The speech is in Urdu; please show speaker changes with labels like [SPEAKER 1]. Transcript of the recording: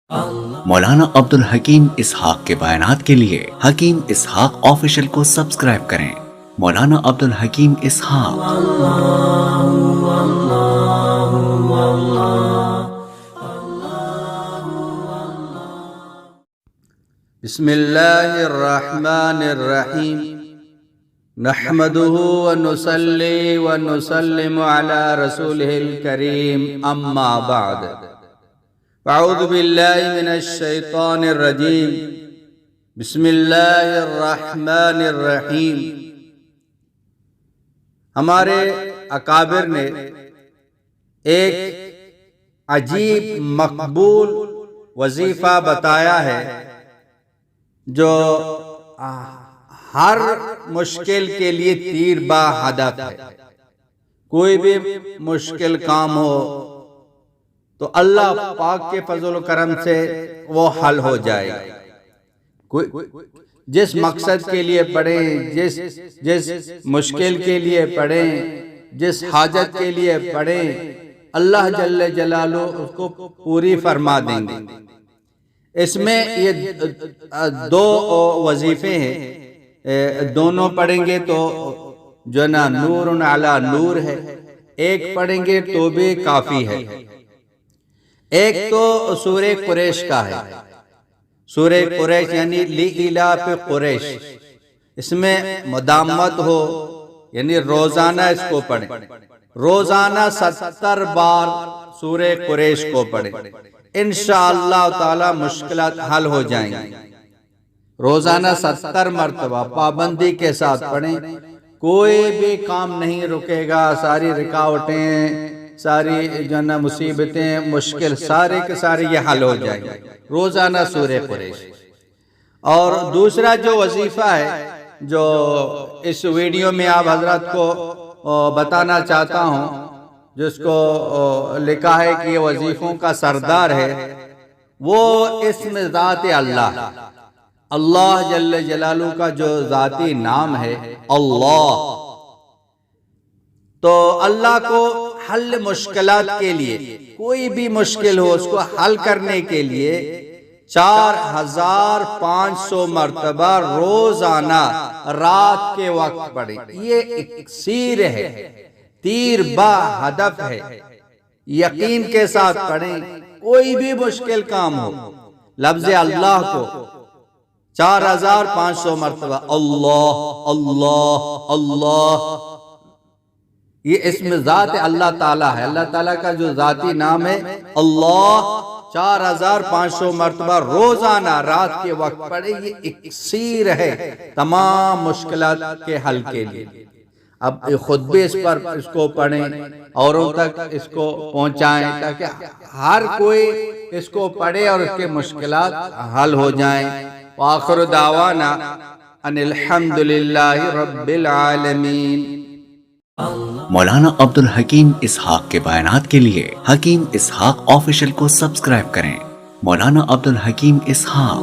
[SPEAKER 1] مولانا عبدالحکیم اسحاق کے بیانات کے لیے حکیم اسحاق آفیشل کو سبسکرائب کریں۔ مولانا عبدالحکیم اسحاق۔
[SPEAKER 2] بسم اللہ الرحمن الرحیم نحمده ونصلی ونسلم علی رسولہ الکریم اما بعد اعوذ باللہ من الشیطان الرجیم بسم اللہ الرحمن الرحیم۔ ہمارے اکابر نے ایک عجیب مقبول وظیفہ بتایا ہے جو ہر مشکل کے لیے تیر با ہدف ہے۔ کوئی بھی مشکل کام ہو تو اللہ پاک کے فضل و کرم سے وہ حل ہو جائے گا۔ جس مقصد کے لیے پڑھیں، جس مشکل کے لیے پڑھیں، جس حاجت کے لیے پڑھیں، اللہ جل جلالہ اس کو پوری فرما دیں گے۔ اس میں یہ دو وظیفے ہیں، دونوں پڑھیں گے تو جو نا نور علی نور ہے، ایک پڑھیں گے تو بھی کافی ہے۔ ایک تو سورہ قریش کا ہے، سورہ قریش یعنی لإلاف قریش، اس میں مدامت ہو یعنی روزانہ اس کو پڑھیں، روزانہ 70 بار سورہ قریش کو پڑھیں، انشاءاللہ تعالی مشکلات حل ہو جائیں گی۔ روزانہ 70 مرتبہ پابندی کے ساتھ پڑھیں، کوئی بھی کام نہیں رکے گا، ساری رکاوٹیں، ساری جو نا مصیبتیں، مشکل سارے کے سارے یہ حل ہو جائیں گے روزانہ سورہ قریش۔ اور دوسرا جو وظیفہ ہے جو اس ویڈیو میں آپ حضرات کو بتانا چاہتا ہوں، جس کو لکھا ہے کہ یہ وظیفوں کا سردار ہے، وہ اسم ذات اللہ، اللہ جل جلالہ کا جو ذاتی نام ہے اللہ، تو اللہ کو حل مشکلات کے لیے، کوئی بھی مشکل ہو اس کو حل کرنے کے لیے 4500 مرتبہ روزانہ رات کے وقت پڑھیں۔ یہ اکسیر ہے، تیر با ہدف ہے، یقین کے ساتھ پڑھیں، کوئی بھی مشکل کام ہو، لفظ اللہ کو 4500 مرتبہ اللہ اللہ اللہ، یہ اسم ذات اللہ تعالیٰ ہے، اللہ تعالیٰ کا جو ذاتی نام ہے اللہ، 4500 مرتبہ روزانہ رات کے وقت پڑھیں۔ یہ اکسیر ہے تمام مشکلات کے حل کے لیے۔ اب خود بھی اس کو پڑھیں، اوروں تک اس کو پہنچائیں تاکہ ہر کوئی اس کو پڑھے اور اس کے مشکلات حل ہو جائیں۔ وآخر دعوانا ان الحمدللہ رب العالمین۔
[SPEAKER 1] مولانا عبدالحکیم اسحاق کے بیانات کے لیے حکیم اسحاق آفیشل کو سبسکرائب کریں۔ مولانا عبدالحکیم اسحاق۔